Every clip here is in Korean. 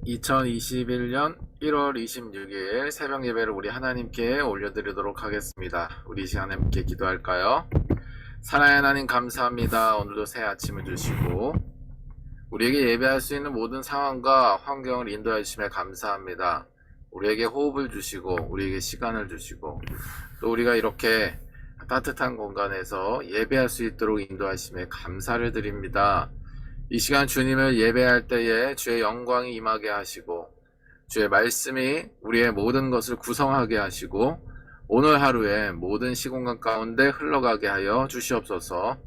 2021년 1월 26일 새벽 예배를 우리 하나님께 올려드리도록 하겠습니다. 우리 이 시간에 함께 기도할까요? 사랑하는 하나님 감사합니다. 오늘도 새 아침을 주시고 우리에게 예배할 수 있는 모든 상황과 환경을 인도해 주심에 감사합니다. 우리에게 호흡을 주시고 우리에게 시간을 주시고 또 우리가 이렇게 따뜻한 공간에서 예배할 수 있도록 인도하심에 감사를 드립니다. 이 시간 주님을 예배할 때에 주의 영광이 임하게 하시고 주의 말씀이 우리의 모든 것을 구성하게 하시고 오늘 하루에 모든 시공간 가운데 흘러가게 하여 주시옵소서.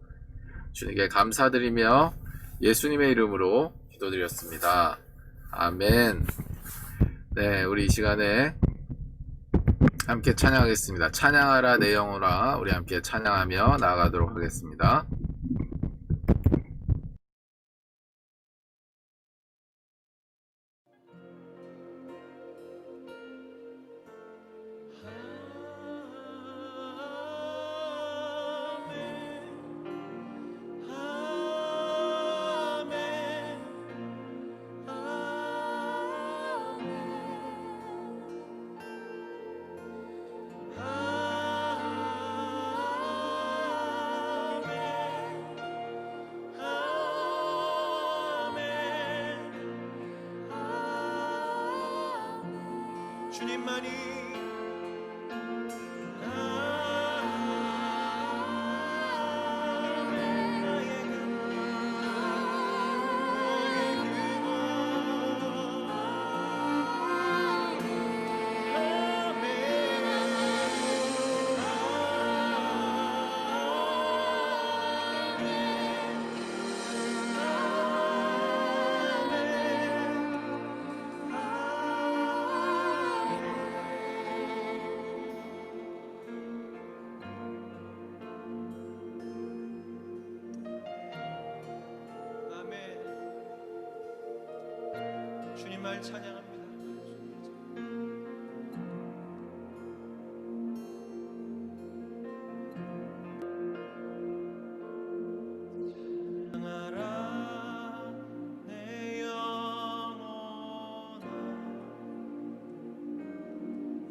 주님께 감사드리며 예수님의 이름으로 기도드렸습니다. 아멘. 네, 우리 이 시간에 함께 찬양하겠습니다. 찬양하라 내 영혼아, 우리 함께 찬양하며 나아가도록 하겠습니다. 주님만이 주님을 찬양합니다. 찬양하라 내 영혼아,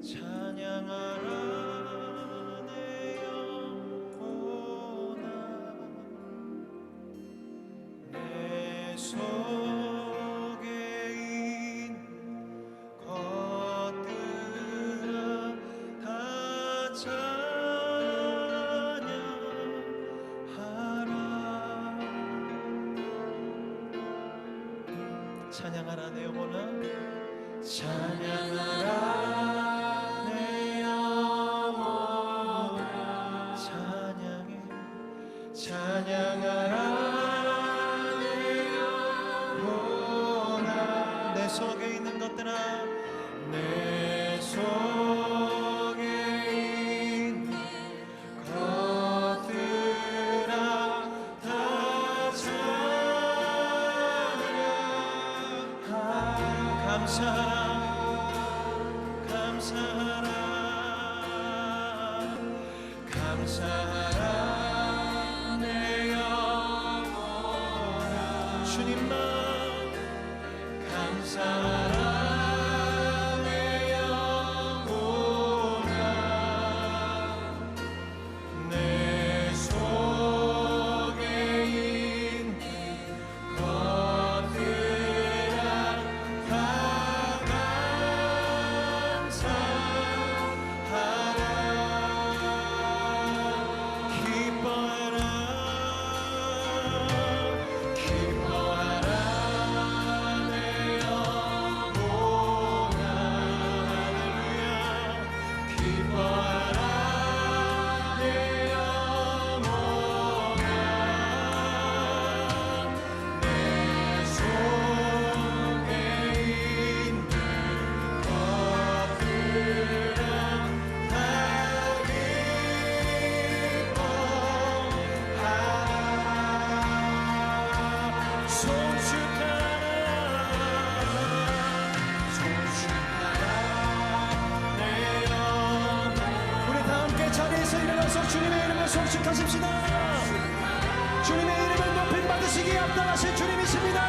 찬양하라 내 영혼아, 내 찬양하라 내 영혼아, 찬양하라 내 영혼아, 찬양해 찬양하라 내 영혼아, 내 속에 있는 것들아, 내 속에 있는 것들아 다 감사하라 감사하라 감사하라 내 영혼아, 주님만 감사하라 내 영혼아, 내 속에 있는 것들아 다 주님의 이름을 송축하십시다. 주님의 이름을 높임 받으시기에 합당하신 주님이십니다.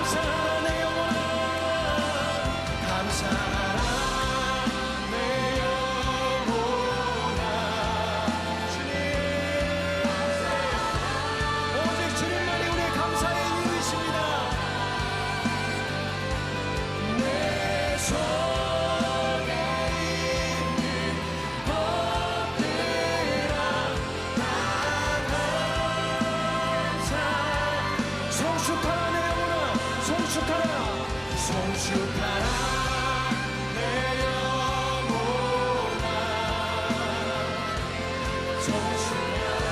감사하라 내 영혼아 감사하라 내 영혼아 주님 오직 주님만이 우리의 감사의 이유이십니다 내 속에 있는 것들아 다 감사 성축하라 내 영혼아 성축하라 성축하라 내 영혼아 성축하라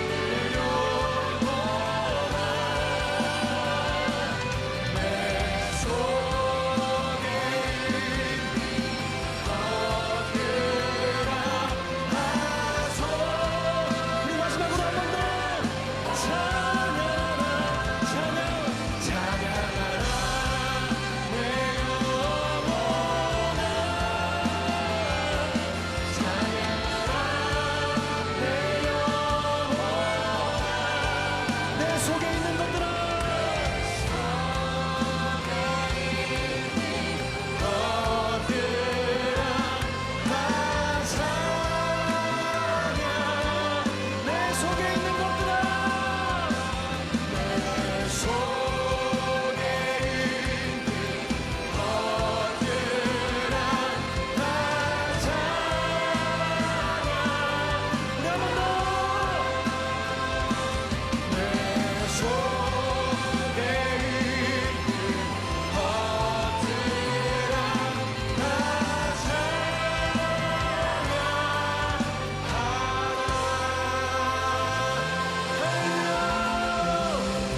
내 영혼아 내 속에 것들아 다소 우리 마지막으로 한 번 더 찬양하라 찬양하라 내 영혼아 찬양하라 내 영혼아 내 속에 있는 것들아 것들아 다 찬양 내 속에 있는 것들아 내 속에 있는 것들아 다 찬양 우리 한 번 더 내 속에 있는 것들아 다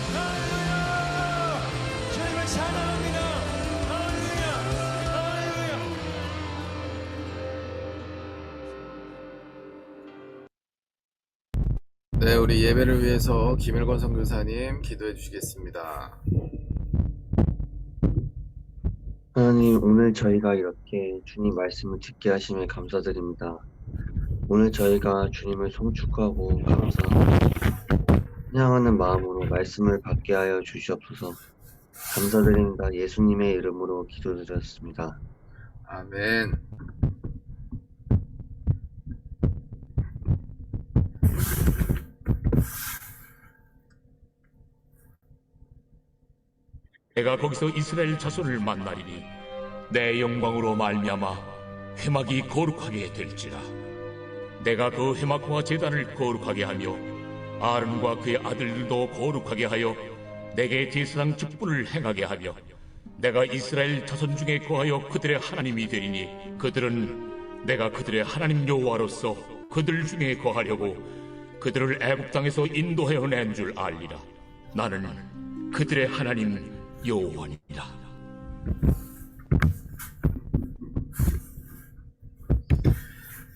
찬양하라 주님을 찬양합니다 할렐루야 할렐루야 네, 우리 예배를 위해서 김일권 선교사님 기도해 주시겠습니다. 하나님, 오늘 저희가 이렇게 주님 말씀을 듣게 하심에 감사드립니다. 오늘 저희가 주님을 송축하고 감사하고 찬양하는 마음으로 말씀을 받게 하여 주시옵소서. 감사드립니다. 예수님의 이름으로 기도드렸습니다. 아멘. 내가 거기서 이스라엘 자손을 만나리니 내 영광으로 말미암아 회막이 거룩하게 될지라. 내가 그 회막과 제단을 거룩하게 하며 아론과 그의 아들들도 거룩하게 하여 내게 제사장 직분을 행하게 하며 내가 이스라엘 자손 중에 거하여 그들의 하나님이 되리니 그들은 내가 그들의 하나님 여호와로서 그들 중에 거하려고 그들을 애굽 땅에서 인도하여 낸 줄 알리라. 나는 그들의 하나님 여호와니라.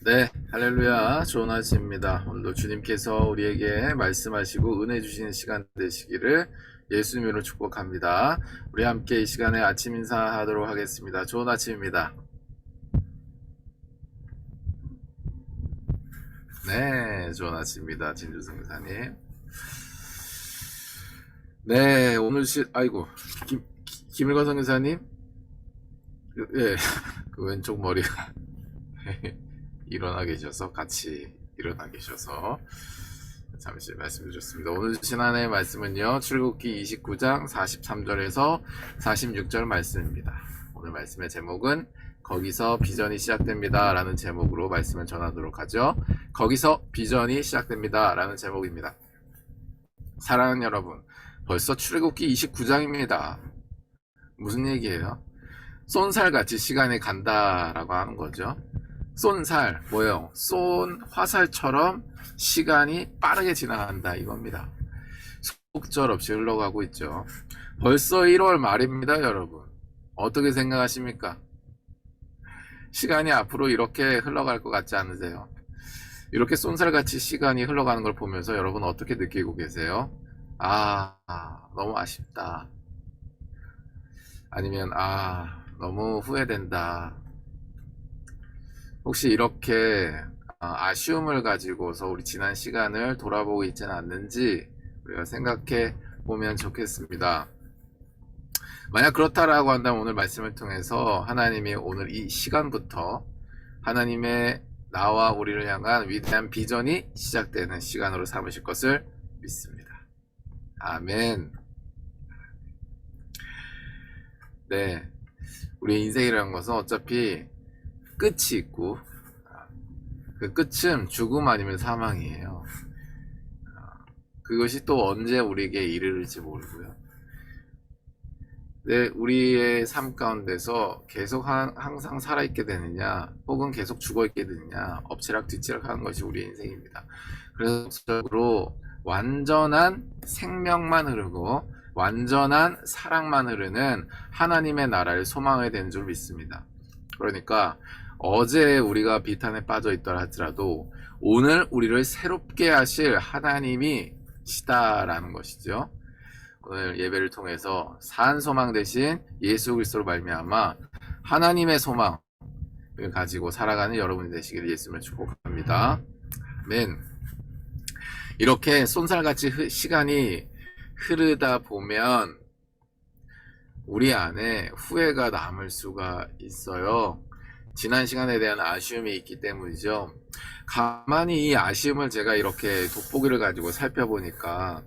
네, 할렐루야. 좋은 아침입니다. 오늘도 주님께서 우리에게 말씀하시고 은혜 주시는 시간 되시기를 예수님으로 축복합니다. 우리 함께 이 시간에 아침 인사하도록 하겠습니다. 좋은 아침입니다. 네, 좋은 아침입니다. 진주성 교사님. 네, 오늘 아이고, 김일관 선교사님? 예, 그 왼쪽 머리가 일어나 계셔서, 같이 일어나 계셔서, 잠시 말씀드렸습니다. 오늘 지난해 말씀은요, 출애굽기 29장 43절에서 46절 말씀입니다. 오늘 말씀의 제목은, 거기서 비전이 시작됩니다. 라는 제목으로 말씀을 전하도록 하죠. 거기서 비전이 시작됩니다. 라는 제목입니다. 사랑하는 여러분, 벌써 출애굽기 29장입니다. 무슨 얘기예요? 쏜살같이 시간이 간다라고 하는 거죠. 쏜살, 뭐예요? 쏜 화살처럼 시간이 빠르게 지나간다 이겁니다. 속절없이 흘러가고 있죠. 벌써 1월 말입니다, 여러분. 어떻게 생각하십니까? 시간이 앞으로 이렇게 흘러갈 것 같지 않으세요? 이렇게 쏜살같이 시간이 흘러가는 걸 보면서 여러분 어떻게 느끼고 계세요? 너무 아쉽다. 아니면 너무 후회된다. 혹시 이렇게 아쉬움을 가지고서 우리 지난 시간을 돌아보고 있지는 않는지 우리가 생각해 보면 좋겠습니다. 만약 그렇다라고 한다면 오늘 말씀을 통해서 하나님이 오늘 이 시간부터 하나님의 나와 우리를 향한 위대한 비전이 시작되는 시간으로 삼으실 것을 믿습니다. 아멘. 네, 우리 인생이라는 것은 어차피 끝이 있고 그 끝은 죽음 아니면 사망이에요. 그것이 또 언제 우리에게 이르를지 모르고요. 네, 우리의 삶 가운데서 계속 항상 살아있게 되느냐 혹은 계속 죽어있게 되느냐 엎치락 뒤치락 하는 것이 우리의 인생입니다. 그래서 적으로 완전한 생명만 흐르고 완전한 사랑만 흐르는 하나님의 나라를 소망하게 된 줄 믿습니다. 그러니까 어제 우리가 비탄에 빠져 있더라 할지라도 오늘 우리를 새롭게 하실 하나님이 시다라는 것이죠. 오늘 예배를 통해서 산 소망 대신 예수 그리스도로 말미암아 하나님의 소망을 가지고 살아가는 여러분이 되시기를 예수님을 축복합니다. 아멘. 이렇게 쏜살같이 시간이 흐르다 보면 우리 안에 후회가 남을 수가 있어요. 지난 시간에 대한 아쉬움이 있기 때문이죠. 가만히 이 아쉬움을 제가 이렇게 돋보기를 가지고 살펴보니까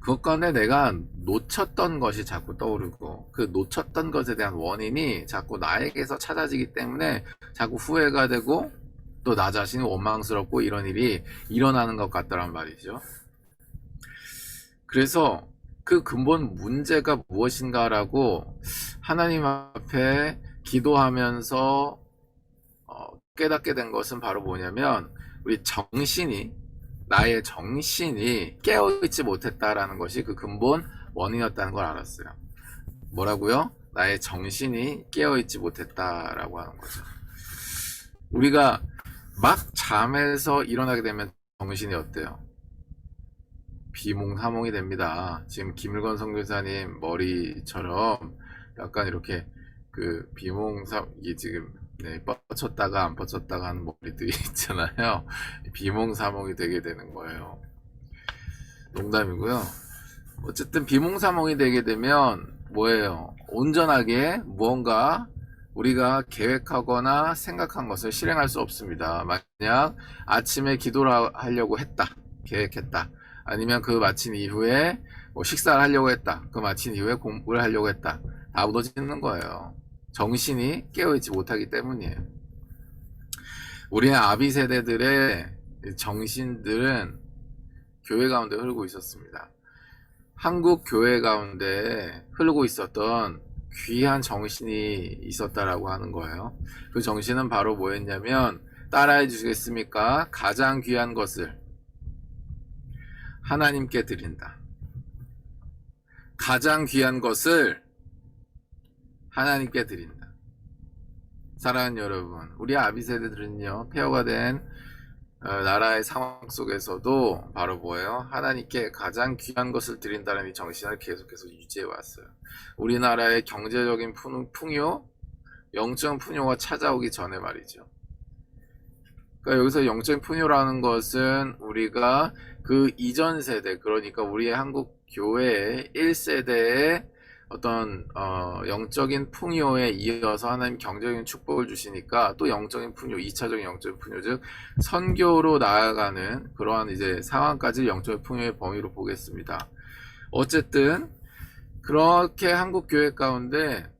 그것 가운데 내가 놓쳤던 것이 자꾸 떠오르고 그 놓쳤던 것에 대한 원인이 자꾸 나에게서 찾아지기 때문에 자꾸 후회가 되고 또 나 자신이 원망스럽고 이런 일이 일어나는 것 같다란 말이죠. 그래서 그 근본 문제가 무엇인가라고 하나님 앞에 기도하면서 깨닫게 된 것은 바로 뭐냐면 우리 나의 정신이 깨어있지 못했다라는 것이 그 근본 원인이었다는 걸 알았어요. 뭐라고요? 나의 정신이 깨어있지 못했다라고 하는 거죠. 우리가 막 잠에서 일어나게 되면 정신이 어때요? 비몽사몽이 됩니다. 지금 김일건 선교사님 머리처럼 약간 이렇게 그 이게 지금 뻗쳤다가 안 뻗쳤다가 하는 머리들이 있잖아요. 비몽사몽이 되게 되는 거예요. 농담이고요. 어쨌든 비몽사몽이 되게 되면 뭐예요? 온전하게 무언가 우리가 계획하거나 생각한 것을 실행할 수 없습니다. 만약 아침에 기도를 하려고 했다, 계획했다. 아니면 그 마친 이후에 식사를 하려고 했다. 그 마친 이후에 공부를 하려고 했다. 다 무너지는 거예요. 정신이 깨어있지 못하기 때문이에요. 우리의 아비 세대들의 정신들은 교회 가운데 흐르고 있었습니다. 한국 교회 가운데 흐르고 있었던 귀한 정신이 있었다라고 하는 거예요. 그 정신은 바로 뭐였냐면 따라해 주시겠습니까? 가장 귀한 것을 하나님께 드린다. 가장 귀한 것을 하나님께 드린다. 사랑하는 여러분, 우리 아비 세대들은요, 폐허가 된 나라의 상황 속에서도 바로 뭐예요? 하나님께 가장 귀한 것을 드린다는 이 정신을 계속해서 유지해 왔어요. 우리나라의 경제적인 풍요, 영적 풍요가 찾아오기 전에 말이죠. 그러니까 여기서 영적 풍요라는 것은 우리가 그 이전 세대, 그러니까 우리의 한국 교회의 1세대의 어떤 영적인 풍요에 이어서 하나님 경제적인 축복을 주시니까 또 영적인 풍요, 2차적인 영적인 풍요, 즉 선교로 나아가는 그러한 이제 상황까지 영적인 풍요의 범위로 보겠습니다. 어쨌든 그렇게 한국 교회 가운데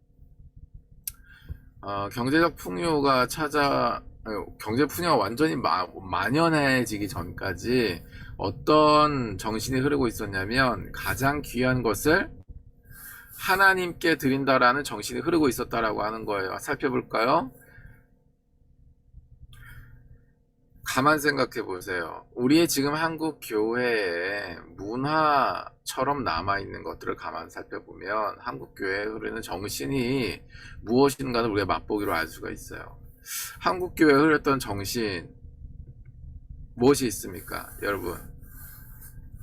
경제적 풍요가 경제 풍요가 완전히 만연해지기 전까지 어떤 정신이 흐르고 있었냐면 가장 귀한 것을 하나님께 드린다라는 정신이 흐르고 있었다라고 하는 거예요. 살펴볼까요? 가만 생각해 보세요. 우리의 지금 한국 교회의 문화처럼 남아있는 것들을 가만 살펴보면 한국 교회에 흐르는 정신이 무엇인가를 우리가 맛보기로 알 수가 있어요. 한국 교회에 흐르던 정신 무엇이 있습니까? 여러분,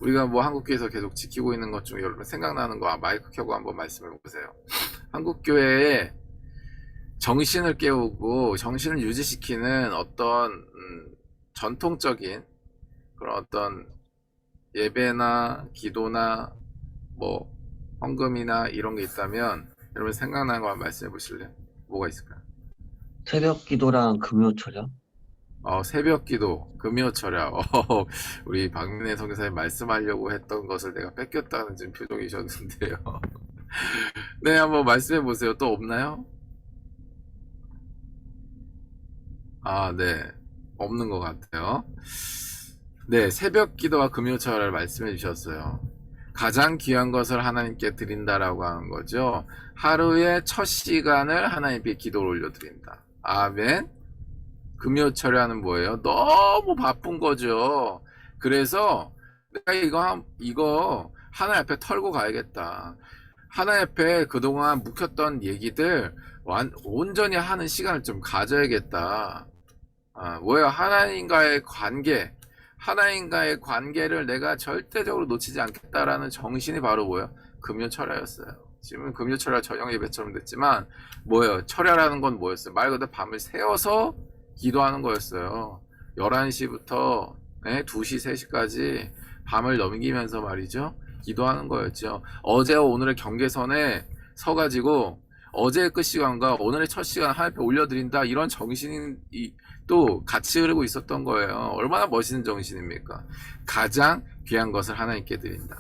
우리가 뭐 한국교회에서 계속 지키고 있는 것 중에 여러분 생각나는 거 마이크 켜고 한번 말씀해 보세요. 한국교회의 정신을 깨우고 정신을 유지시키는 어떤 전통적인 그런 어떤 예배나 기도나 뭐 헌금이나 이런 게 있다면 여러분 생각나는 거 한번 말씀해 보실래요? 뭐가 있을까요? 새벽 기도랑 금요철야? 새벽 기도, 금요 철야. 우리 박민혜 선교사님 말씀하려고 했던 것을 내가 뺏겼다는 지금 표정이셨는데요. 네, 한번 말씀해 보세요. 또 없나요? 네. 없는 것 같아요. 네, 새벽 기도와 금요 철야를 말씀해 주셨어요. 가장 귀한 것을 하나님께 드린다라고 하는 거죠. 하루의 첫 시간을 하나님께 기도를 올려드린다. 아멘. 금요철야는 뭐예요? 너무 바쁜 거죠. 그래서 내가 이거 하나님 앞에 털고 가야겠다. 하나님 앞에 그동안 묵혔던 얘기들 온전히 하는 시간을 좀 가져야겠다. 뭐예요? 하나님과의 관계를 내가 절대적으로 놓치지 않겠다라는 정신이 바로 뭐예요? 금요철야였어요. 지금은 금요철야 저녁 예배처럼 됐지만 뭐예요? 철야라는 건 뭐였어요? 말 그대로 밤을 새워서 기도하는 거였어요. 11시부터 2시, 3시까지 밤을 넘기면서 말이죠. 기도하는 거였죠. 어제와 오늘의 경계선에 서가지고 어제의 끝 시간과 오늘의 첫 시간 하나님 앞에 올려드린다. 이런 정신이 또 같이 흐르고 있었던 거예요. 얼마나 멋있는 정신입니까? 가장 귀한 것을 하나님께 드린다.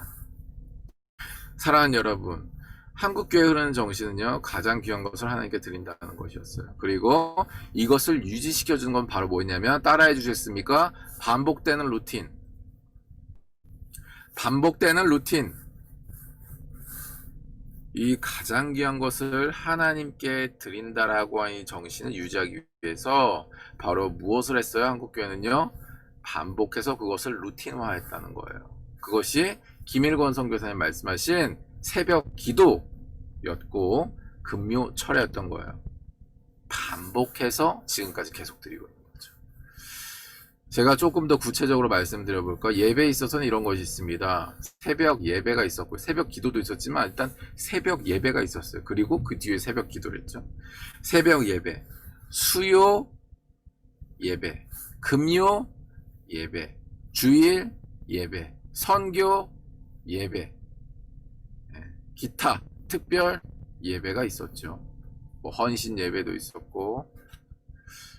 사랑하는 여러분, 한국교회 흐르는 정신은요, 가장 귀한 것을 하나님께 드린다는 것이었어요. 그리고 이것을 유지시켜주는 건 바로 뭐냐면, 따라해 주셨습니까? 반복되는 루틴. 이 가장 귀한 것을 하나님께 드린다라고 하는 이 정신을 유지하기 위해서 바로 무엇을 했어요? 한국교회는요, 반복해서 그것을 루틴화했다는 거예요. 그것이 김일권 선교사님 말씀하신 새벽 기도였고 금요 철야였던 거예요. 반복해서 지금까지 계속 드리고 있는 거죠. 제가 조금 더 구체적으로 말씀드려 볼까? 예배에 있어서는 이런 것이 있습니다. 새벽 예배가 있었고 새벽 기도도 있었지만 일단 새벽 예배가 있었어요. 그리고 그 뒤에 새벽 기도를 했죠. 새벽 예배, 수요 예배, 금요 예배, 주일 예배, 선교 예배, 기타 특별 예배가 있었죠. 뭐 헌신 예배도 있었고.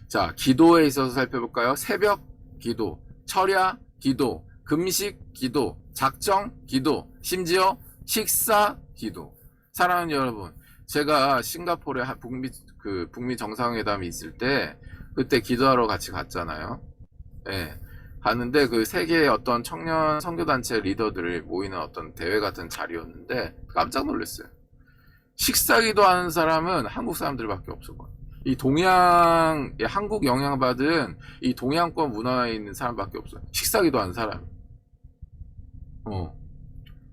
자, 기도에 있어서 살펴볼까요? 새벽 기도, 철야 기도, 금식 기도, 작정 기도, 심지어 식사 기도. 사랑하는 여러분, 제가 싱가포르에 북미 정상회담이 있을 때 그때 기도하러 같이 갔잖아요. 네. 갔는데 그 세계의 어떤 청년 선교단체 리더들이 모이는 어떤 대회 같은 자리였는데 깜짝 놀랐어요. 식사 기도하는 사람은 한국 사람들밖에 없었고, 이 한국 영향받은 이 동양권 문화에 있는 사람밖에 없어요. 식사 기도하는 사람.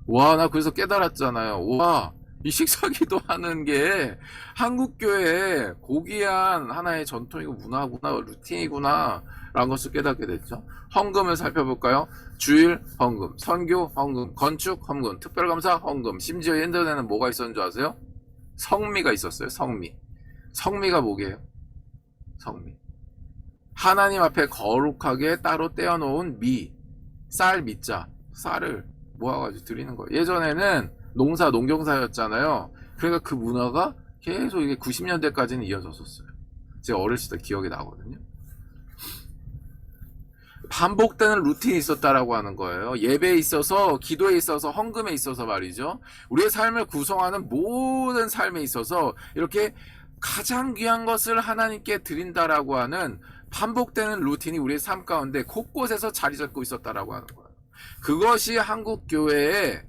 와, 나 그래서 깨달았잖아요. 와, 이 식사 기도하는 게 한국교회의 고귀한 하나의 전통이고 문화구나, 루틴이구나 라는 것을 깨닫게 됐죠. 헌금을 살펴볼까요? 주일 헌금, 선교 헌금, 건축 헌금, 특별감사 헌금, 심지어 옛날에는 뭐가 있었는 줄 아세요? 성미가 있었어요. 성미가 뭐게요? 성미. 하나님 앞에 거룩하게 따로 떼어놓은 쌀 쌀을 모아가지고 드리는 거예요. 예전에는 농경사였잖아요. 그러니까 그 문화가 계속 이게 90년대까지는 이어졌었어요. 제가 어렸을 때 기억이 나거든요. 반복되는 루틴이 있었다라고 하는 거예요. 예배에 있어서, 기도에 있어서, 헌금에 있어서 말이죠. 우리의 삶을 구성하는 모든 삶에 있어서 이렇게 가장 귀한 것을 하나님께 드린다라고 하는 반복되는 루틴이 우리의 삶 가운데 곳곳에서 자리 잡고 있었다라고 하는 거예요. 그것이 한국교회의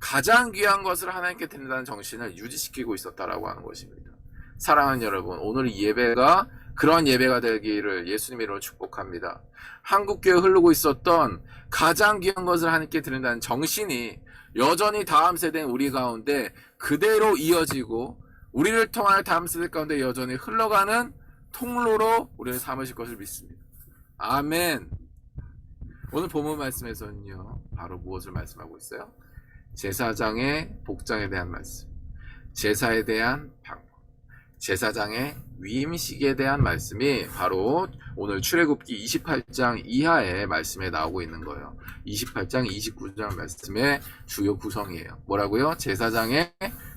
가장 귀한 것을 하나님께 드린다는 정신을 유지시키고 있었다라고 하는 것입니다. 사랑하는 여러분, 오늘 이 예배가 그런 예배가 되기를 예수님의 이름으로 축복합니다. 한국교회에 흐르고 있었던 가장 귀한 것을 하나님께 드린다는 정신이 여전히 다음 세대인 우리 가운데 그대로 이어지고 우리를 통하여 다음 세대 가운데 여전히 흘러가는 통로로 우리를 삼으실 것을 믿습니다. 아멘. 오늘 본문 말씀에서는요, 바로 무엇을 말씀하고 있어요? 제사장의 복장에 대한 말씀, 제사에 대한 방법, 제사장의 위임식에 대한 말씀이 바로 오늘 출애굽기 28장 이하의 말씀에 나오고 있는 거예요. 28장, 29장 말씀의 주요 구성이에요. 뭐라고요? 제사장의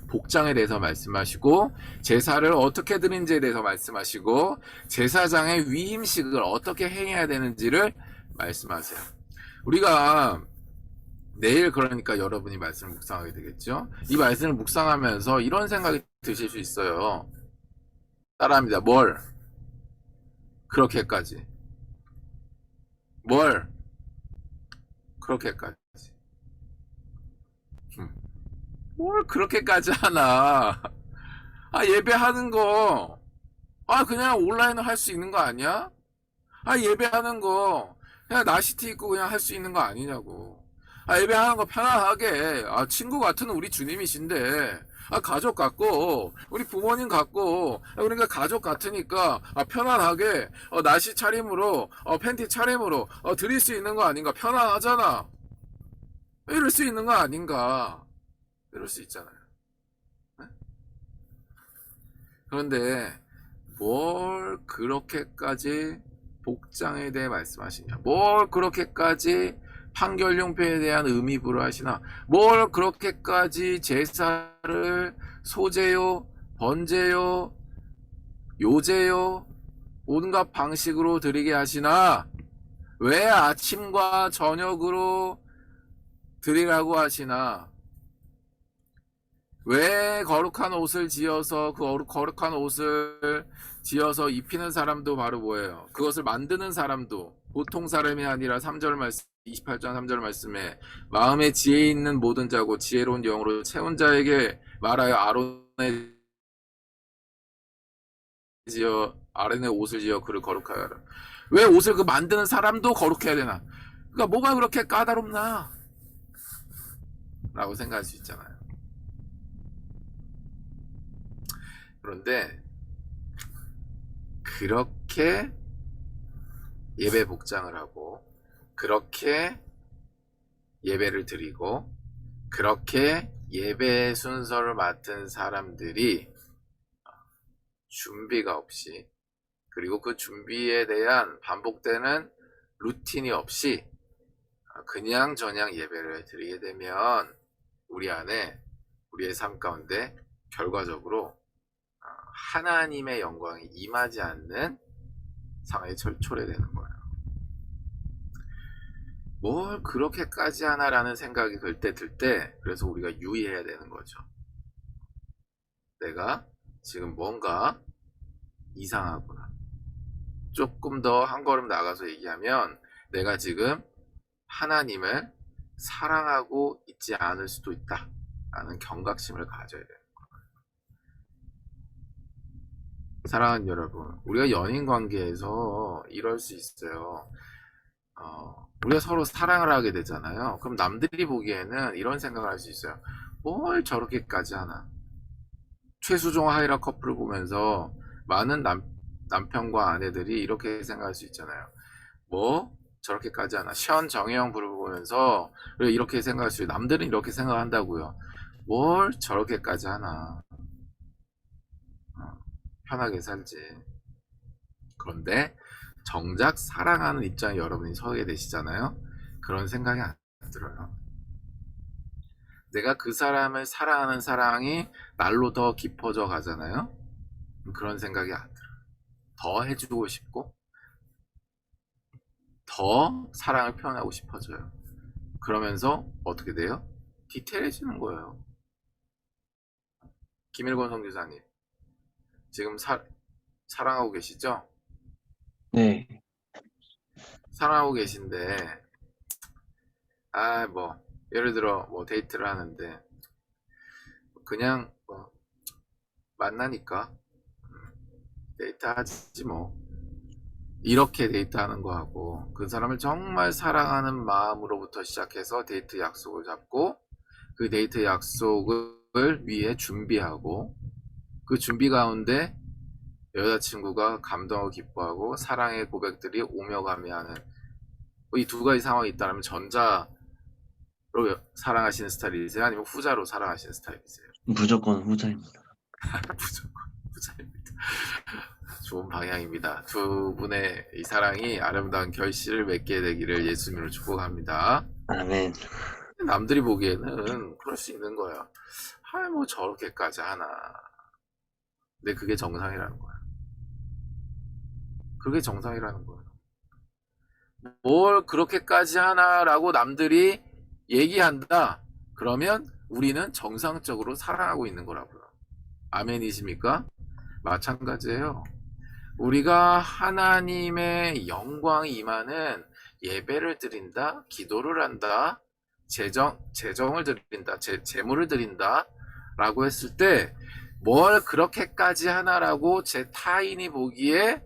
복장에 대해서 말씀하시고, 제사를 어떻게 드리는지에 대해서 말씀하시고, 제사장의 위임식을 어떻게 행해야 되는지를 말씀하세요. 우리가 내일 그러니까 여러분이 말씀을 묵상하게 되겠죠. 이 말씀을 묵상하면서 이런 생각이 드실 수 있어요. 따라합니다. 뭘? 그렇게까지. 뭘? 그렇게까지. 뭘 그렇게까지 하나? 예배하는 거. 그냥 온라인으로 할 수 있는 거 아니야? 예배하는 거. 그냥 나시티 입고 그냥 할 수 있는 거 아니냐고. 예배하는 거 편안하게. 친구 같은 우리 주님이신데. 가족 같고, 우리 부모님 같고, 그러니까 가족 같으니까, 편안하게, 나시 차림으로, 팬티 차림으로, 드릴 수 있는 거 아닌가? 편안하잖아. 이럴 수 있는 거 아닌가? 이럴 수 있잖아요. 네? 그런데, 뭘 그렇게까지 복장에 대해 말씀하시냐? 뭘 그렇게까지 판결용표에 대한 의미부를 하시나? 뭘 그렇게까지 제사를 소제요, 번제요, 요제요, 온갖 방식으로 드리게 하시나? 왜 아침과 저녁으로 드리라고 하시나? 왜 거룩한 옷을 지어서 그 거룩한 옷을 지어서 입히는 사람도 바로 뭐예요? 그것을 만드는 사람도 보통 사람이 아니라 3절 말씀 28장 3절 말씀에 마음에 지혜 있는 모든 자고 지혜로운 영으로 채운 자에게 말하여 아론의 옷을 지어 그를 거룩하게 하라. 왜 옷을 그 만드는 사람도 거룩해야 되나? 그러니까 뭐가 그렇게 까다롭나? 라고 생각할 수 있잖아요. 그런데 그렇게 예배 복장을 하고 그렇게 예배를 드리고 그렇게 예배 순서를 맡은 사람들이 준비가 없이, 그리고 그 준비에 대한 반복되는 루틴이 없이 그냥 저냥 예배를 드리게 되면 우리 안에, 우리의 삶 가운데 결과적으로 하나님의 영광이 임하지 않는 상황이 초래되는 거예요. 뭘 그렇게까지 하나라는 생각이 들 때 그래서 우리가 유의해야 되는 거죠. 내가 지금 뭔가 이상하구나. 조금 더 한 걸음 나가서 얘기하면 내가 지금 하나님을 사랑하고 있지 않을 수도 있다 라는 경각심을 가져야 돼요. 사랑하는 여러분, 우리가 연인 관계에서 이럴 수 있어요. 우리가 서로 사랑을 하게 되잖아요. 그럼 남들이 보기에는 이런 생각을 할 수 있어요. 뭘 저렇게까지 하나? 최수종 하이라 커플을 보면서 많은 남편과 아내들이 이렇게 생각할 수 있잖아요. 뭐 저렇게까지 하나? 션 정혜영 부를 보면서 이렇게 생각할 수 있어요. 남들은 이렇게 생각한다고요. 뭘 저렇게까지 하나? 편하게 살지. 그런데 정작 사랑하는 입장에 여러분이 서게 되시잖아요. 그런 생각이 안 들어요. 내가 그 사람을 사랑하는 사랑이 날로 더 깊어져 가잖아요. 그런 생각이 안 들어요. 더 해주고 싶고 더 사랑을 표현하고 싶어져요. 그러면서 어떻게 돼요? 디테일해지는 거예요. 김일권 선교사님, 지금 사랑하고 계시죠? 네. 사랑하고 계신데, 예를 들어, 데이트를 하는데, 그냥, 만나니까, 데이트하지 뭐. 이렇게 데이트하는 거하고, 그 사람을 정말 사랑하는 마음으로부터 시작해서 데이트 약속을 잡고, 그 데이트 약속을 위해 준비하고, 그 준비 가운데 여자친구가 감동하고 기뻐하고 사랑의 고백들이 오며 가며 하는 이 두 가지 상황이 있다면 전자로 사랑하시는 스타일이세요? 아니면 후자로 사랑하시는 스타일이세요? 무조건 후자입니다. 무조건. 부자입니다. 좋은 방향입니다. 두 분의 이 사랑이 아름다운 결실을 맺게 되기를 예수님으로 축복합니다. 아멘. 남들이 보기에는 그럴 수 있는 거야. 뭐 저렇게까지 하나. 근데 그게 정상이라는 거야. 그게 정상이라는 거야. 뭘 그렇게까지 하나라고 남들이 얘기한다. 그러면 우리는 정상적으로 사랑하고 있는 거라고요. 아멘이십니까? 마찬가지예요. 우리가 하나님의 영광이 임하는 예배를 드린다, 기도를 한다, 재정을 드린다, 재물을 드린다 라고 했을 때 뭘 그렇게까지 하나라고 제 타인이 보기에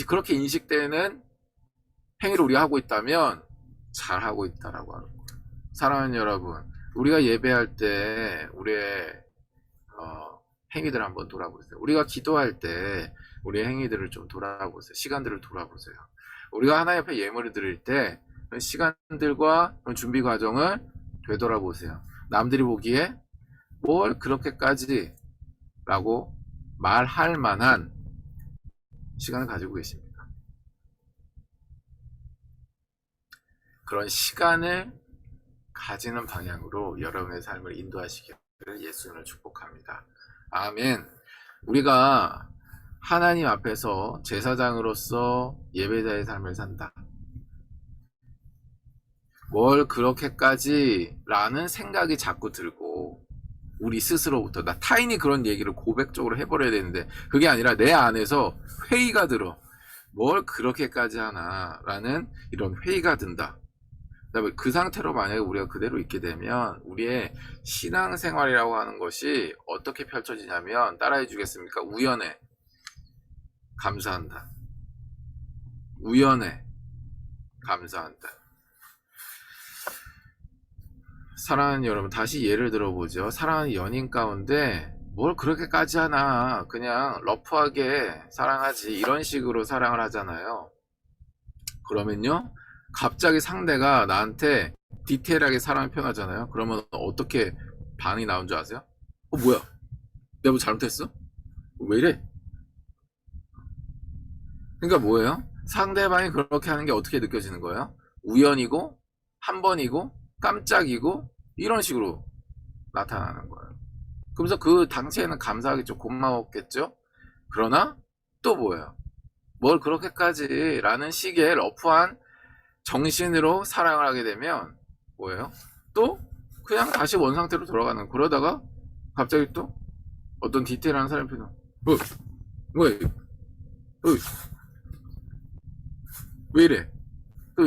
그렇게 인식되는 행위를 우리가 하고 있다면 잘하고 있다라고 하는 거예요. 사랑하는 여러분, 우리가 예배할 때 우리의 행위들을 한번 돌아보세요. 우리가 기도할 때 우리의 행위들을 좀 돌아보세요. 시간들을 돌아보세요. 우리가 하나님 앞에 예물을 드릴 때 시간들과 준비 과정을 되돌아보세요. 남들이 보기에 뭘 그렇게까지 라고 말할 만한 시간을 가지고 계십니까? 그런 시간을 가지는 방향으로 여러분의 삶을 인도하시기를 예수님을 축복합니다. 아멘. 우리가 하나님 앞에서 제사장으로서 예배자의 삶을 산다. 뭘 그렇게까지 라는 생각이 자꾸 들고 우리 스스로부터 타인이 그런 얘기를 고백적으로 해버려야 되는데 그게 아니라 내 안에서 회의가 들어. 뭘 그렇게까지 하나 라는 이런 회의가 든다. 그다음에 그 상태로 만약에 우리가 그대로 있게 되면 우리의 신앙생활이라고 하는 것이 어떻게 펼쳐지냐면 따라해 주겠습니까? 우연해. 감사한다. 우연해. 감사한다. 사랑하는 여러분, 다시 예를 들어보죠. 사랑하는 연인 가운데 뭘 그렇게까지 하나 그냥 러프하게 사랑하지 이런 식으로 사랑을 하잖아요. 그러면요 갑자기 상대가 나한테 디테일하게 사랑을 표현하잖아요. 그러면 어떻게 반응이 나온 줄 아세요? 뭐야? 내가 뭐 잘못했어? 왜 이래? 그러니까 뭐예요? 상대방이 그렇게 하는 게 어떻게 느껴지는 거예요? 우연이고 한 번이고 깜짝이고 이런 식으로 나타나는 거예요. 그러면서 그 당시에는 감사하겠죠. 고마웠겠죠. 그러나 또 뭐예요? 뭘 그렇게까지 라는 식의 러프한 정신으로 사랑을 하게 되면 뭐예요? 또 그냥 다시 원상태로 돌아가는. 그러다가 갑자기 또 어떤 디테일한 사람 표현 왜 이래? 또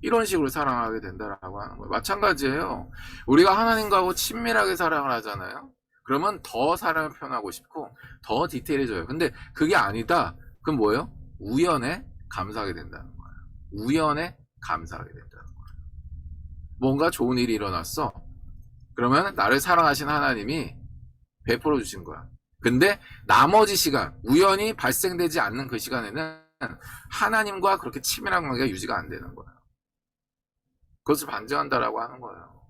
이런 식으로 사랑을 하게 된다라고 하는 거예요. 마찬가지예요. 우리가 하나님과하고 친밀하게 사랑을 하잖아요. 그러면 더 사랑을 표현하고 싶고 더 디테일해져요. 근데 그게 아니다. 그럼 뭐예요? 우연에 감사하게 된다는 거예요. 우연에 감사하게 된다는 거예요. 뭔가 좋은 일이 일어났어. 그러면 나를 사랑하신 하나님이 베풀어 주신 거야. 근데 나머지 시간, 우연히 발생되지 않는 그 시간에는 하나님과 그렇게 친밀한 관계가 유지가 안 되는 거예요. 그것을 반증한다라고 하는 거예요.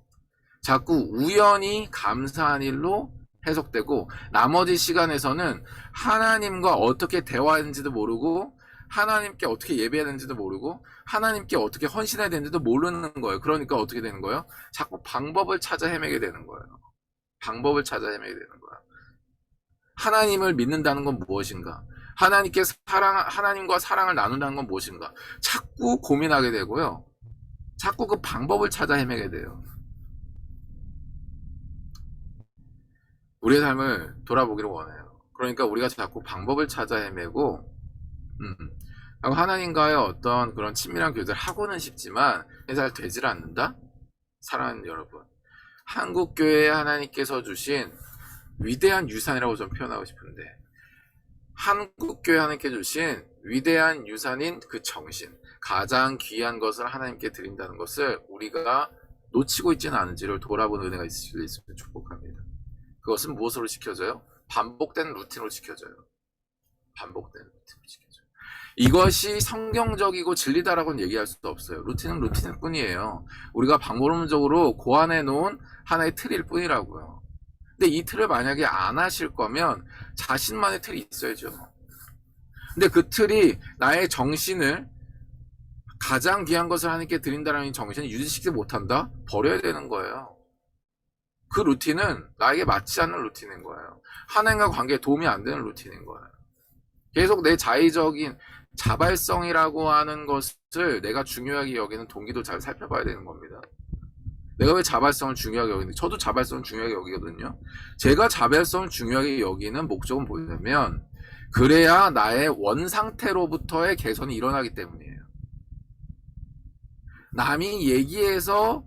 자꾸 우연히 감사한 일로 해석되고 나머지 시간에서는 하나님과 어떻게 대화했는지도 모르고 하나님께 어떻게 예배해야 되는지도 모르고 하나님께 어떻게 헌신해야 되는지도 모르는 거예요. 그러니까 어떻게 되는 거예요? 자꾸 방법을 찾아 헤매게 되는 거예요. 방법을 찾아 헤매게 되는 거예요. 하나님을 믿는다는 건 무엇인가? 하나님과 사랑을 나눈다는 건 무엇인가? 자꾸 고민하게 되고요. 자꾸 그 방법을 찾아 헤매게 돼요. 우리의 삶을 돌아보기를 원해요. 그러니까 우리가 자꾸 방법을 찾아 헤매고 하나님과의 어떤 그런 친밀한 교제를 하고는 싶지만 잘 되질 않는다? 사랑하는 여러분, 한국교회에 하나님께서 주신 위대한 유산이라고 좀 표현하고 싶은데 한국교회 하나님께 주신 위대한 유산인 그 정신, 가장 귀한 것을 하나님께 드린다는 것을 우리가 놓치고 있지는 않은지를 돌아보는 은혜가 있으시길 축복합니다. 그것은 무엇으로 지켜져요? 반복된 루틴으로 지켜져요. 반복된 루틴으로 지켜져요. 이것이 성경적이고 진리다라고는 얘기할 수도 없어요. 루틴은 루틴일 뿐이에요. 우리가 방법론적으로 고안해 놓은 하나의 틀일 뿐이라고요. 근데 이 틀을 만약에 안 하실 거면 자신만의 틀이 있어야죠. 근데 그 틀이 나의 정신을 가장 귀한 것을 하나님께 드린다라는 정신을 유지시키지 못한다? 버려야 되는 거예요. 그 루틴은 나에게 맞지 않는 루틴인 거예요. 하나님과 관계에 도움이 안 되는 루틴인 거예요. 계속 내 자의적인 자발성이라고 하는 것을 내가 중요하게 여기는 동기도 잘 살펴봐야 되는 겁니다. 내가 왜 자발성을 중요하게 여기는지, 저도 자발성을 중요하게 여기거든요. 제가 자발성을 중요하게 여기는 목적은 뭐냐면, 그래야 나의 원상태로부터의 개선이 일어나기 때문이에요. 남이 얘기해서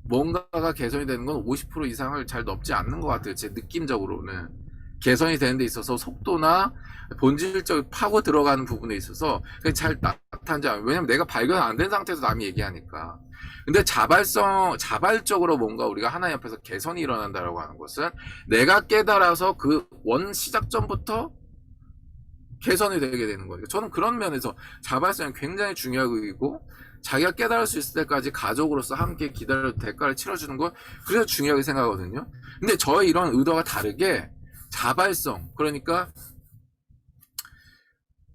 뭔가가 개선이 되는 건 50% 이상을 잘 넘지 않는 것 같아요. 제 느낌적으로는. 개선이 되는 데 있어서 속도나 본질적 파고 들어가는 부분에 있어서 잘 나타나지 않아요. 왜냐면 내가 발견 안 된 상태에서 남이 얘기하니까. 근데 자발적으로 뭔가 우리가 하나님 앞에서 개선이 일어난다라고 하는 것은 내가 깨달아서 그 원 시작점부터 개선이 되게 되는 거예요. 저는 그런 면에서 자발성이 굉장히 중요하고, 자기가 깨달을 수 있을 때까지 가족으로서 함께 기다려도 대가를 치러주는 거, 그래서 중요하게 생각하거든요. 근데 저의 이런 의도가 다르게 자발성, 그러니까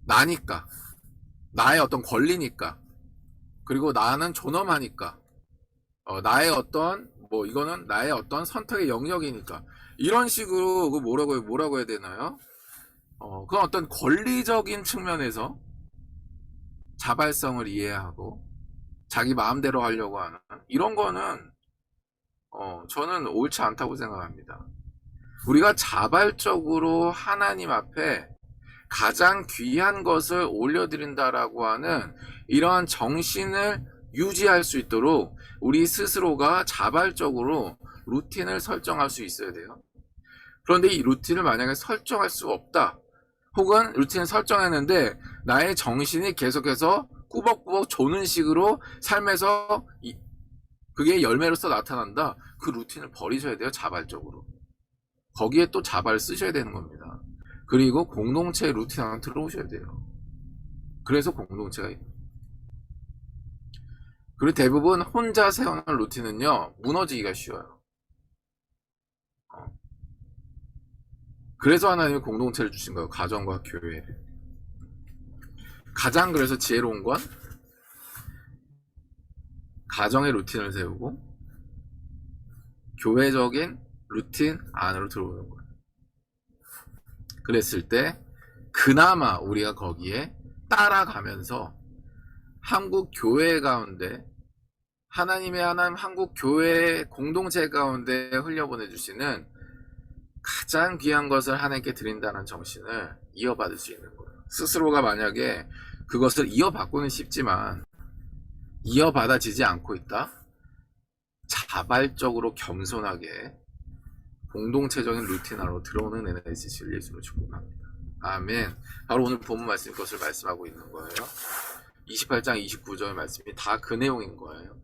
나니까, 나의 어떤 권리니까, 그리고 나는 존엄하니까, 나의 어떤 이거는 나의 어떤 선택의 영역이니까, 이런 식으로 뭐라고 해야 되나요? 그런 어떤 권리적인 측면에서 자발성을 이해하고 자기 마음대로 하려고 하는 이런 거는 저는 옳지 않다고 생각합니다. 우리가 자발적으로 하나님 앞에 가장 귀한 것을 올려드린다라고 하는 이러한 정신을 유지할 수 있도록 우리 스스로가 자발적으로 루틴을 설정할 수 있어야 돼요. 그런데 이 루틴을 만약에 설정할 수가 없다, 혹은 루틴을 설정했는데 나의 정신이 계속해서 꾸벅꾸벅 조는 식으로 삶에서 그게 열매로서 나타난다, 그 루틴을 버리셔야 돼요. 자발적으로. 거기에 또 자발을 쓰셔야 되는 겁니다. 그리고 공동체 루틴 안에 들어오셔야 돼요. 그래서 공동체가 있는. 그리고 대부분 혼자 세우는 루틴은요, 무너지기가 쉬워요. 그래서 하나님이 공동체를 주신 거예요. 가정과 교회를. 가장 그래서 지혜로운 건 가정의 루틴을 세우고 교회적인 루틴 안으로 들어오는 거예요. 그랬을 때 그나마 우리가 거기에 따라가면서 한국 교회 가운데, 하나님의 한국 교회 공동체 가운데 흘려보내주시는 가장 귀한 것을 하나님께 드린다는 정신을 이어받을 수 있는 거예요. 스스로가 만약에 그것을 이어받고는 싶지만 이어받아지지 않고 있다? 자발적으로 겸손하게 공동체적인 루틴 안으로 들어오는 은혜를 주실 예수로 축복합니다. 아멘. 바로 오늘 본문 말씀 것을 말씀하고 있는 거예요. 28장 29절 말씀이 다 그 내용인 거예요.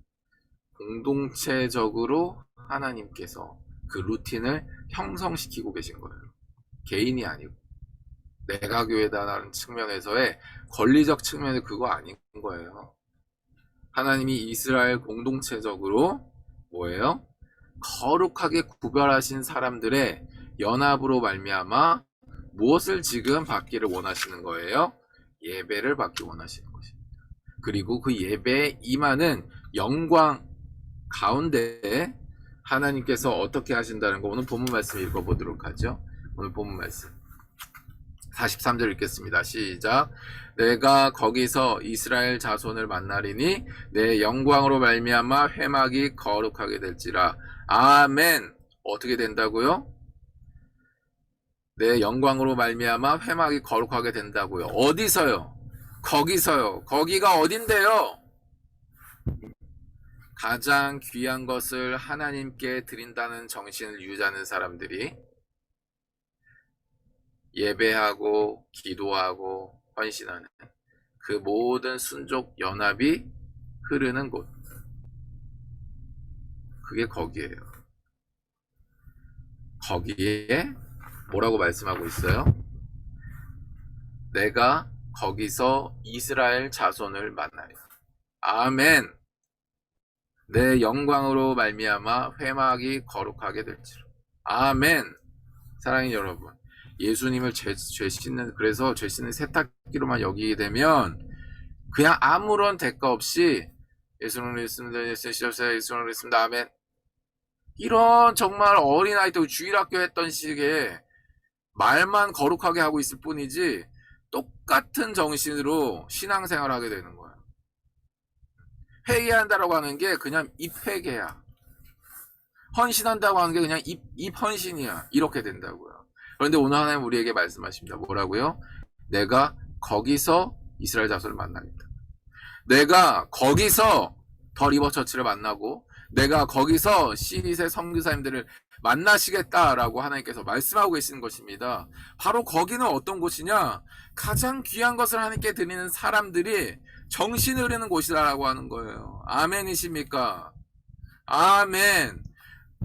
공동체적으로 하나님께서 그 루틴을 형성시키고 계신 거예요. 개인이 아니고. 내가 교회다라는 측면에서의 권리적 측면의 그거 아닌 거예요. 하나님이 이스라엘 공동체적으로 뭐예요? 거룩하게 구별하신 사람들의 연합으로 말미암아 무엇을 지금 받기를 원하시는 거예요? 예배를 받기 원하시는 것입니다. 그리고 그 예배에 임하는 영광 가운데 하나님께서 어떻게 하신다는 거 오늘 본문 말씀 읽어보도록 하죠. 오늘 본문 말씀 43절 읽겠습니다. 시작. 내가 거기서 이스라엘 자손을 만나리니 내 영광으로 말미암아 회막이 거룩하게 될지라. 아멘. 어떻게 된다고요? 내 영광으로 말미암아 회막이 거룩하게 된다고요. 어디서요? 거기서요. 거기가 어딘데요? 가장 귀한 것을 하나님께 드린다는 정신을 유지하는 사람들이 예배하고 기도하고 헌신하는 그 모든 순종 연합이 흐르는 곳, 그게 거기에요. 거기에 뭐라고 말씀하고 있어요? 내가 거기서 이스라엘 자손을 만나리. 아멘. 내 영광으로 말미암아 회막이 거룩하게 될지로. 아멘. 사랑하는 여러분, 예수님을 죄 씻는, 그래서 죄 씻는 세탁기로만 여기게 되면 그냥 아무런 대가 없이 예수님을 믿습니다, 예수님을 믿습니다, 아멘, 이런 정말 어린아이 때 주일학교 했던 식의 말만 거룩하게 하고 있을 뿐이지 똑같은 정신으로 신앙생활을 하게 되는 거야. 회개한다라고 하는 게 그냥 입회개야. 헌신한다고 하는 게 그냥 입헌신이야. 이렇게 된다고요. 그런데 오늘 하나님 우리에게 말씀하십니다. 뭐라고요? 내가 거기서 이스라엘 자손을 만나겠다. 내가 거기서 더 리버 처치를 만나고 내가 거기서 시리세 선교사님들을 만나시겠다라고 하나님께서 말씀하고 계시는 것입니다. 바로 거기는 어떤 곳이냐? 가장 귀한 것을 하나님께 드리는 사람들이 정신을 흐르는 곳이라고 하는 거예요. 아멘이십니까? 아멘.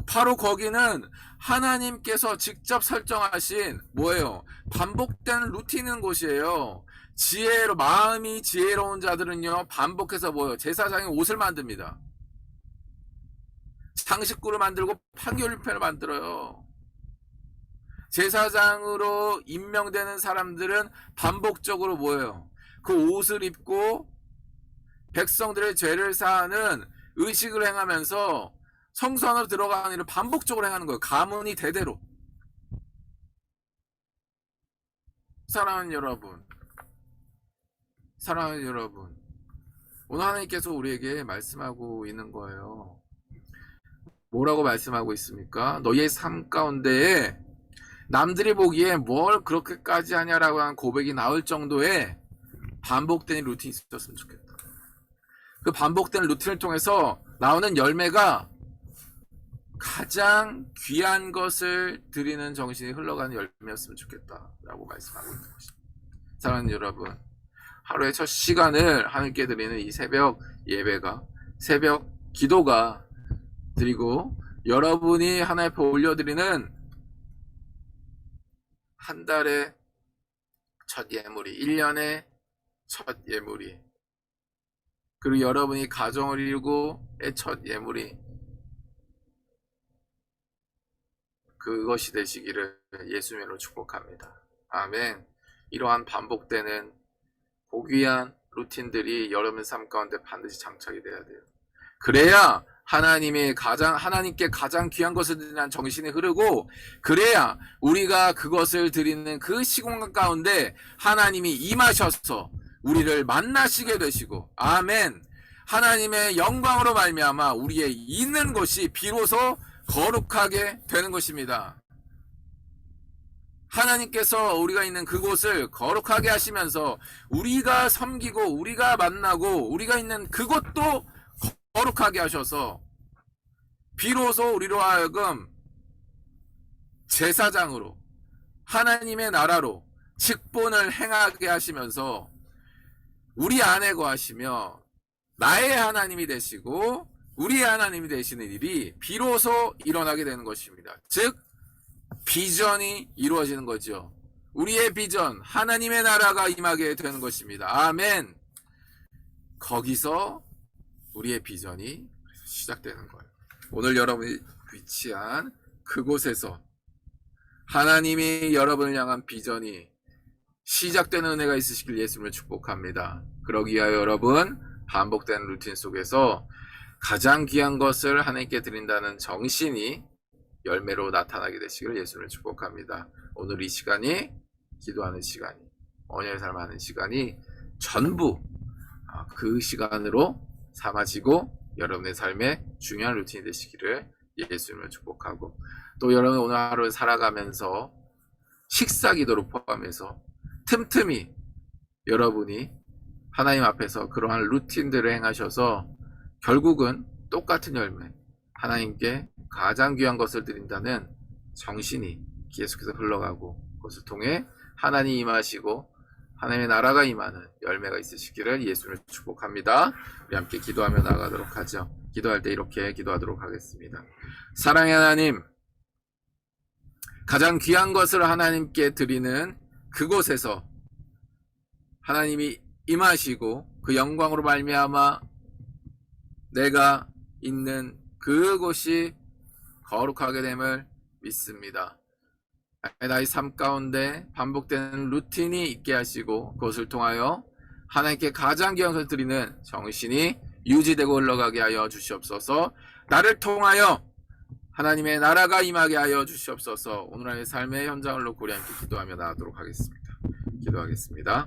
바로 거기는 하나님께서 직접 설정하신 뭐예요? 반복되는 루틴인 곳이에요. 마음이 지혜로운 자들은요, 반복해서 뭐예요? 제사장이 옷을 만듭니다. 장식구를 만들고 판결표를 만들어요. 제사장으로 임명되는 사람들은 반복적으로 뭐예요? 그 옷을 입고 백성들의 죄를 사하는 의식을 행하면서 성소 안으로 들어가는 일을 반복적으로 행하는 거예요. 가문이 대대로. 사랑하는 여러분, 오늘 하나님께서 우리에게 말씀하고 있는 거예요. 뭐라고 말씀하고 있습니까? 너희의 삶 가운데에 남들이 보기에 뭘 그렇게까지 하냐라고 하는 고백이 나올 정도의 반복된 루틴이 있었으면 좋겠다. 그 반복된 루틴을 통해서 나오는 열매가 가장 귀한 것을 드리는 정신이 흘러가는 열매였으면 좋겠다라고 말씀하고 있는 것입니다. 사랑하는 여러분, 하루의 첫 시간을 하나님께 드리는 이 새벽 예배가, 새벽 기도가, 그리고 여러분이 하나님 앞에 올려드리는 한 달의 첫 예물이, 1년의 첫 예물이, 그리고 여러분이 가정을 이루고의 첫 예물이, 그것이 되시기를 예수님으로 축복합니다. 아멘. 이러한 반복되는 고귀한 루틴들이 여러분 삶 가운데 반드시 장착이 돼야 돼요. 그래야 하나님께 가장 귀한 것을 드리는 정신이 흐르고, 그래야 우리가 그것을 드리는 그 시공간 가운데 하나님이 임하셔서 우리를 만나시게 되시고, 아멘, 하나님의 영광으로 말미암아 우리의 있는 곳이 비로소 거룩하게 되는 것입니다. 하나님께서 우리가 있는 그곳을 거룩하게 하시면서 우리가 섬기고 우리가 만나고 우리가 있는 그곳도 거룩하게 하셔서 비로소 우리로 하여금 제사장으로 하나님의 나라로 직분을 행하게 하시면서 우리 안에 거하시며 나의 하나님이 되시고 우리의 하나님이 되시는 일이 비로소 일어나게 되는 것입니다. 즉 비전이 이루어지는 거죠. 우리의 비전, 하나님의 나라가 임하게 되는 것입니다. 아멘. 거기서 우리의 비전이 시작되는 거예요. 오늘 여러분이 위치한 그곳에서 하나님이 여러분을 향한 비전이 시작되는 은혜가 있으시길 예수님을 축복합니다. 그러기 위하여 여러분, 반복되는 루틴 속에서 가장 귀한 것을 하나님께 드린다는 정신이 열매로 나타나게 되시길 예수님을 축복합니다. 오늘 이 시간이 기도하는 시간이, 언약의 삶하는 시간이 전부 그 시간으로 삼아지고 여러분의 삶에 중요한 루틴이 되시기를 예수님을 축복하고, 또 여러분 오늘 하루 살아가면서 식사 기도를 포함해서 틈틈이 여러분이 하나님 앞에서 그러한 루틴들을 행하셔서 결국은 똑같은 열매, 하나님께 가장 귀한 것을 드린다는 정신이 계속해서 흘러가고, 그것을 통해 하나님 임하시고 하나님의 나라가 임하는 열매가 있으시기를 예수를 축복합니다. 우리 함께 기도하며 나가도록 하죠. 기도할 때 이렇게 기도하도록 하겠습니다. 사랑의 하나님, 가장 귀한 것을 하나님께 드리는 그곳에서 하나님이 임하시고 그 영광으로 말미암아 내가 있는 그곳이 거룩하게 됨을 믿습니다. 나의 삶 가운데 반복되는 루틴이 있게 하시고 그것을 통하여 하나님께 가장 귀한 것을 드리는 정신이 유지되고 흘러가게 하여 주시옵소서. 나를 통하여 하나님의 나라가 임하게 하여 주시옵소서. 오늘의 삶의 현장을 놓고 우리 함께 기도하며 나가도록 하겠습니다. 기도하겠습니다.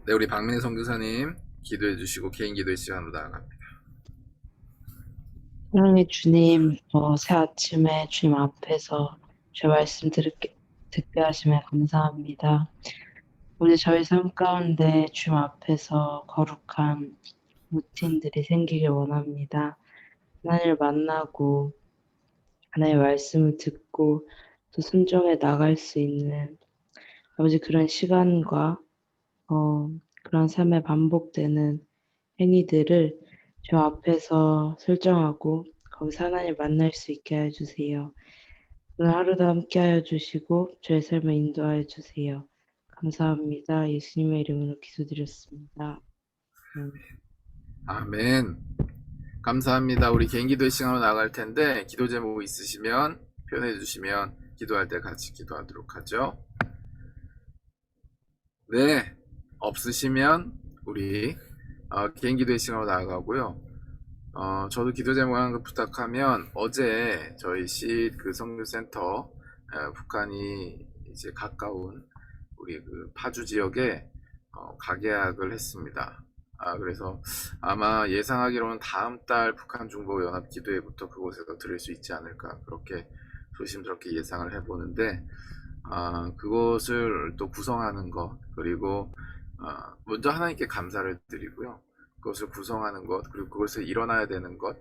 네, 우리 박민희 선교사님 기도해 주시고 개인 기도의 시간으로 나아갑니다. 사랑의 주님, 새 아침에 주님 앞에서 주의 말씀 듣게 하심에 감사합니다. 우리 저희 삶 가운데 주님 앞에서 거룩한 루틴들이 생기길 원합니다. 하나님을 만나고 하나님의 말씀을 듣고 또 순종해 나갈 수 있는 아버지 그런 시간과 그런 삶에 반복되는 행위들을 저 앞에서 설정하고 거기서 하나님 만날 수 있게 해주세요. 오늘 하루도 함께 하여 주시고 저의 삶을 인도하여 주세요. 감사합니다. 예수님의 이름으로 기도드렸습니다. 아멘. 감사합니다. 우리 개인 기도의 시간으로 나갈 텐데 기도 제목 있으시면 표현해 주시면 기도할 때 같이 기도하도록 하죠. 네, 없으시면 우리 개인 기도의 시간으로 나아가고요. 저도 기도 제목 하나 부탁하면 어제 저희 그 선교센터 북한이 이제 가까운 우리 그 파주 지역에 가계약을 했습니다. 그래서 아마 예상하기로는 다음 달 북한 중보 연합 기도회부터 그곳에서 들을 수 있지 않을까 그렇게 조심스럽게 예상을 해보는데 그것을 또 구성하는 것 그리고 먼저 하나님께 감사를 드리고요. 그것을 구성하는 것 그리고 그것을 일어나야 되는 것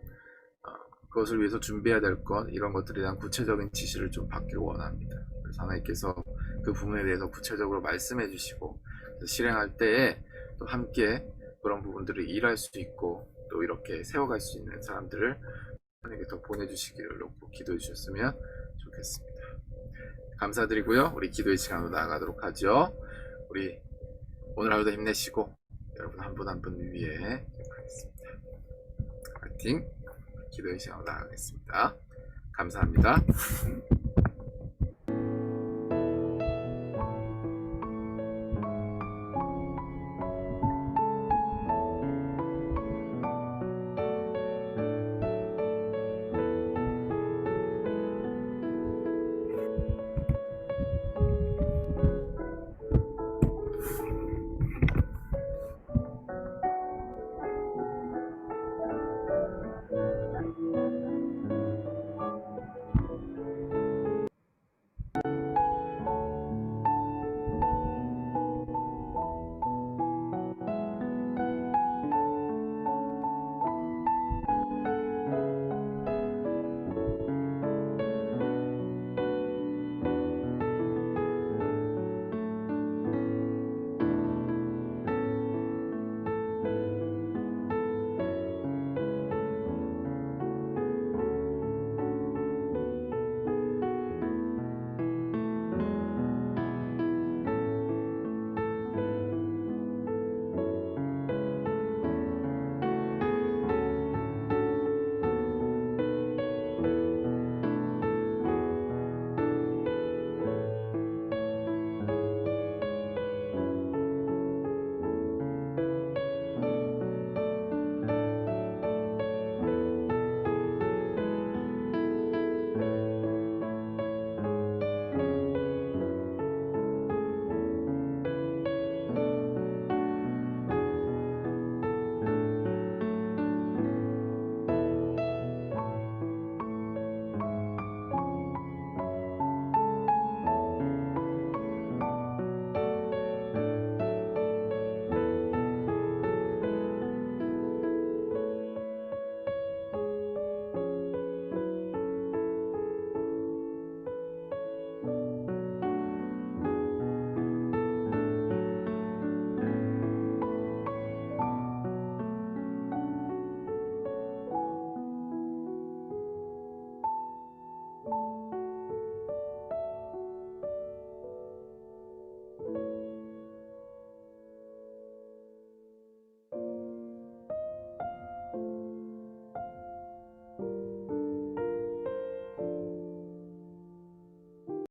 그것을 위해서 준비해야 될 것 이런 것들에 대한 구체적인 지시를 좀 받기를 원합니다. 그래서 하나님께서 그 부분에 대해서 구체적으로 말씀해 주시고 실행할 때에 또 함께 그런 부분들을 일할 수 있고 또 이렇게 세워갈 수 있는 사람들을 하나님께 더 보내주시기를 놓고 기도해 주셨으면 좋겠습니다. 감사드리고요. 우리 기도의 시간으로 나아가도록 하죠. 우리 오늘 하루도 힘내시고 여러분 한 분 한 분 위해 기도하겠습니다. 파이팅! 기도의 시간으로 나아가겠습니다. 감사합니다.